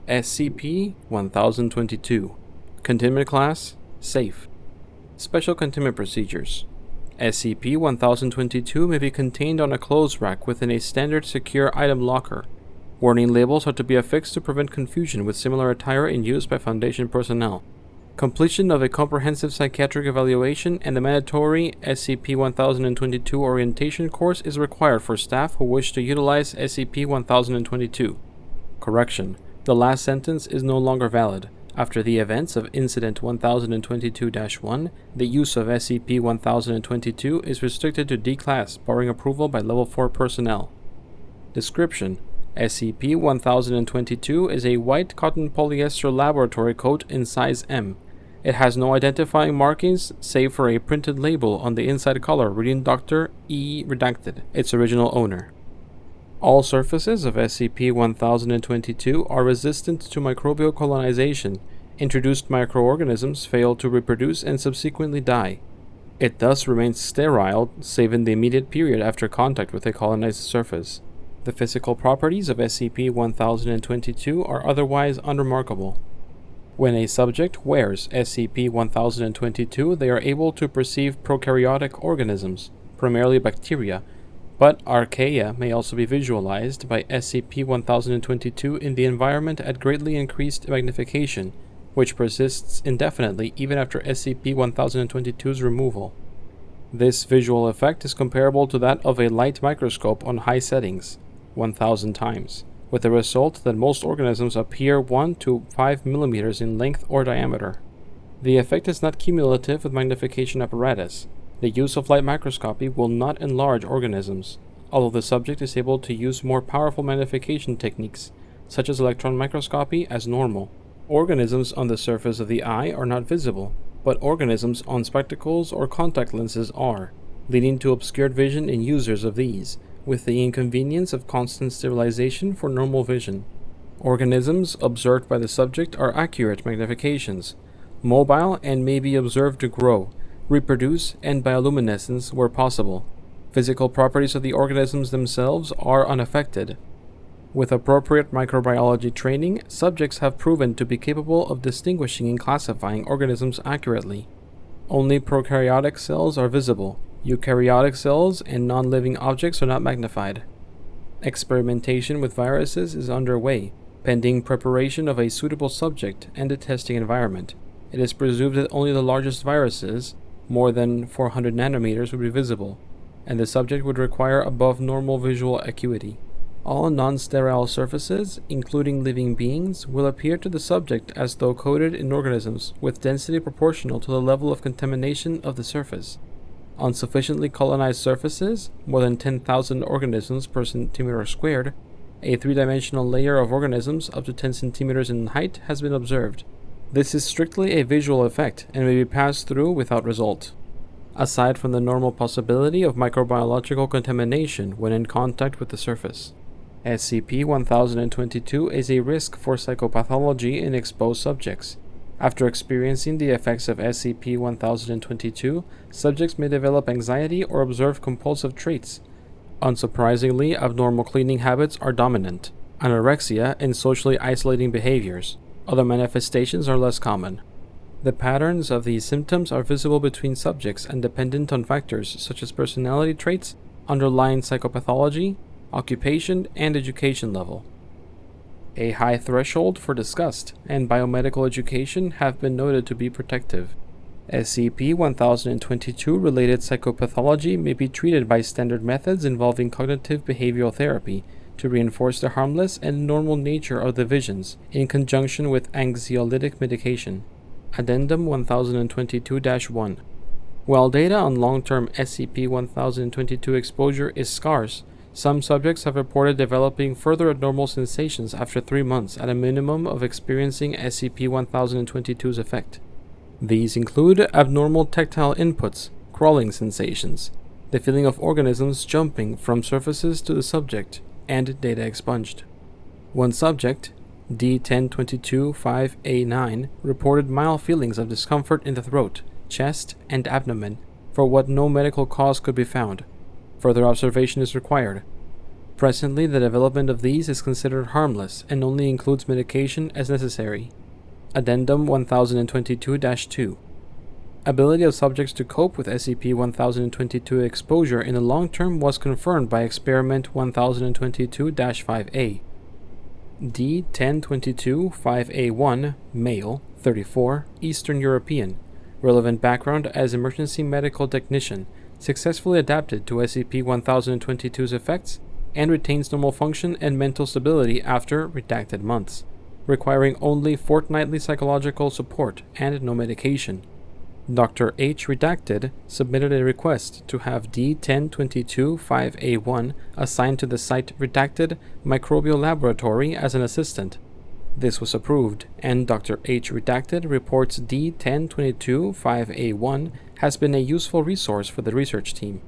SCP-1022 Containment Class Safe. Special Containment Procedures. SCP-1022 may be contained on a clothes rack within a standard secure item locker. Warning labels are to be affixed to prevent confusion with similar attire in use by Foundation personnel. Completion of a comprehensive psychiatric evaluation and the mandatory SCP-1022 orientation course is required for staff who wish to utilize SCP-1022. Correction: the last sentence is no longer valid. After the events of Incident 1022-1, the use of SCP-1022 is restricted to D-Class, barring approval by Level 4 personnel. Description: SCP-1022 is a white cotton polyester laboratory coat in size M. It has no identifying markings save for a printed label on the inside collar reading Dr. E. Redacted, its original owner. All surfaces of SCP-1022 are resistant to microbial colonization. Introduced microorganisms fail to reproduce and subsequently die. It thus remains sterile, save in the immediate period after contact with a colonized surface. The physical properties of SCP-1022 are otherwise unremarkable. When a subject wears SCP-1022, they are able to perceive prokaryotic organisms, primarily bacteria, but archaea may also be visualized by SCP-1022 in the environment at greatly increased magnification, which persists indefinitely even after SCP-1022's removal. This visual effect is comparable to that of a light microscope on high settings, 1000 times, with the result that most organisms appear 1 to 5 millimeters in length or diameter. The effect is not cumulative with magnification apparatus. The use of light microscopy will not enlarge organisms, although the subject is able to use more powerful magnification techniques, such as electron microscopy, as normal. Organisms on the surface of the eye are not visible, but organisms on spectacles or contact lenses are, leading to obscured vision in users of these, with the inconvenience of constant sterilization for normal vision. Organisms observed by the subject are accurate magnifications, mobile and may be observed to grow, reproduce, and bioluminescence where possible. Physical properties of the organisms themselves are unaffected. With appropriate microbiology training, subjects have proven to be capable of distinguishing and classifying organisms accurately. Only prokaryotic cells are visible. Eukaryotic cells and non-living objects are not magnified. Experimentation with viruses is underway, pending preparation of a suitable subject and a testing environment. It is presumed that only the largest viruses, more than 400 nanometers, would be visible, and the subject would require above normal visual acuity. All non-sterile surfaces, including living beings, will appear to the subject as though coated in organisms with density proportional to the level of contamination of the surface. On sufficiently colonized surfaces, more than 10,000 organisms per centimeter squared, a three-dimensional layer of organisms up to 10 centimeters in height has been observed. This is strictly a visual effect and may be passed through without result. Aside from the normal possibility of microbiological contamination when in contact with the surface, SCP-1022 is a risk for psychopathology in exposed subjects. After experiencing the effects of SCP-1022, subjects may develop anxiety or observe compulsive traits. Unsurprisingly, abnormal cleaning habits are dominant, anorexia, and socially isolating behaviors. Other manifestations are less common. The patterns of these symptoms are visible between subjects and dependent on factors such as personality traits, underlying psychopathology, occupation, and education level. A high threshold for disgust and biomedical education have been noted to be protective. SCP-1022 related psychopathology may be treated by standard methods involving cognitive behavioral therapy to reinforce the harmless and normal nature of the visions in conjunction with anxiolytic medication. Addendum 1022-1. While data on long-term SCP-1022 exposure is scarce, some subjects have reported developing further abnormal sensations after 3 months at a minimum of experiencing SCP-1022's effect. These include abnormal tactile inputs, crawling sensations, the feeling of organisms jumping from surfaces to the subject, and data expunged. One subject, D1022-5A9, reported mild feelings of discomfort in the throat, chest, and abdomen, for what no medical cause could be found. Further observation is required. Presently, the development of these is considered harmless and only includes medication as necessary. Addendum 1022-2. Ability of subjects to cope with SCP-1022 exposure in the long term was confirmed by Experiment 1022-5A. D-1022-5A1, male, 34, Eastern European. Relevant background as emergency medical technician, successfully adapted to SCP-1022's effects, and retains normal function and mental stability after redacted months, requiring only fortnightly psychological support and no medication. Dr. H. Redacted submitted a request to have D-1022-5A1 assigned to the Site Redacted Microbial Laboratory as an assistant. This was approved, and Dr. H. Redacted reports D-1022-5A1 has been a useful resource for the research team.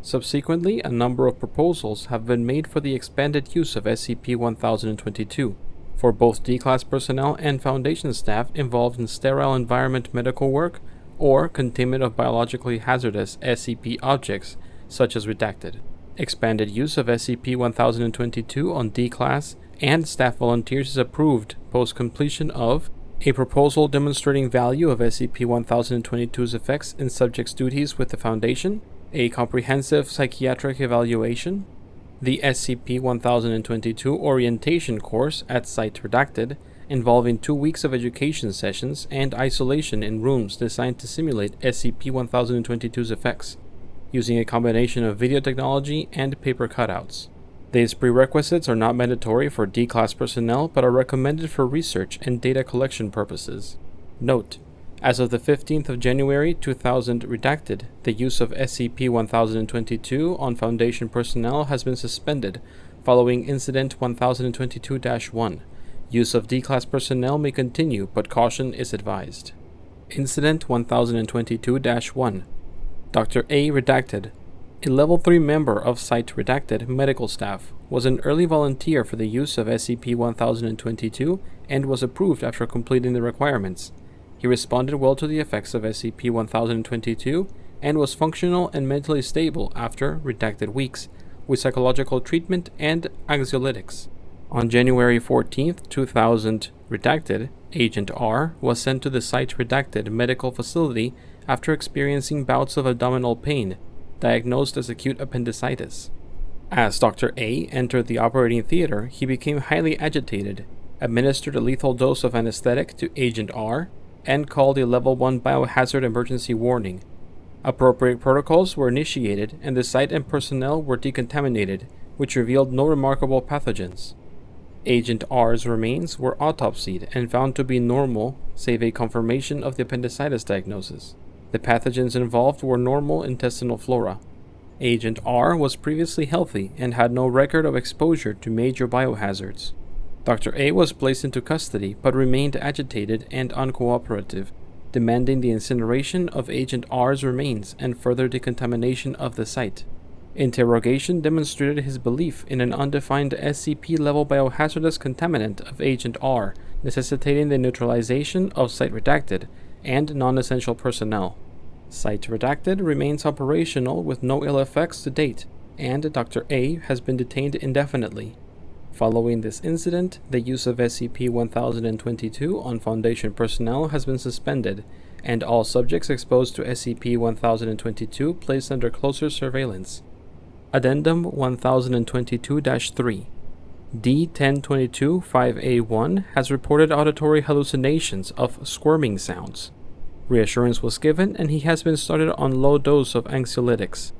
Subsequently, a number of proposals have been made for the expanded use of SCP-1022 for both D-Class personnel and Foundation staff involved in sterile environment medical work or containment of biologically hazardous SCP objects, such as Redacted. Expanded use of SCP-1022 on D-Class and staff volunteers is approved post-completion of a proposal demonstrating value of SCP-1022's effects in subjects' duties with the Foundation, a comprehensive psychiatric evaluation, the SCP-1022 orientation course at Site Redacted, involving 2 weeks of education sessions and isolation in rooms designed to simulate SCP-1022's effects, using a combination of video technology and paper cutouts. These prerequisites are not mandatory for D-Class personnel but are recommended for research and data collection purposes. Note: as of the 15th of January 2000 redacted, the use of SCP-1022 on Foundation personnel has been suspended following Incident 1022-1. Use of D-Class personnel may continue, but caution is advised. Incident 1022-1. Dr. A. Redacted, a Level 3 member of Site Redacted medical staff, was an early volunteer for the use of SCP-1022 and was approved after completing the requirements. He responded well to the effects of SCP-1022 and was functional and mentally stable after redacted weeks, with psychological treatment and anxiolytics. On January 14, 2000, Redacted, Agent R was sent to the Site Redacted medical facility after experiencing bouts of abdominal pain, diagnosed as acute appendicitis. As Dr. A entered the operating theater, he became highly agitated, administered a lethal dose of anesthetic to Agent R, and called a Level 1 biohazard emergency warning. Appropriate protocols were initiated, and the site and personnel were decontaminated, which revealed no remarkable pathogens. Agent R's remains were autopsied and found to be normal, save a confirmation of the appendicitis diagnosis. The pathogens involved were normal intestinal flora. Agent R was previously healthy and had no record of exposure to major biohazards. Dr. A was placed into custody but remained agitated and uncooperative, demanding the incineration of Agent R's remains and further decontamination of the site. Interrogation demonstrated his belief in an undefined SCP-level biohazardous contaminant of Agent R, necessitating the neutralization of Site Redacted and non-essential personnel. Site Redacted remains operational with no ill effects to date, and Dr. A has been detained indefinitely. Following this incident, the use of SCP-1022 on Foundation personnel has been suspended, and all subjects exposed to SCP-1022 placed under closer surveillance. Addendum 1022-3. D-1022-5A1 has reported auditory hallucinations of squirming sounds. Reassurance was given and he has been started on low dose of anxiolytics.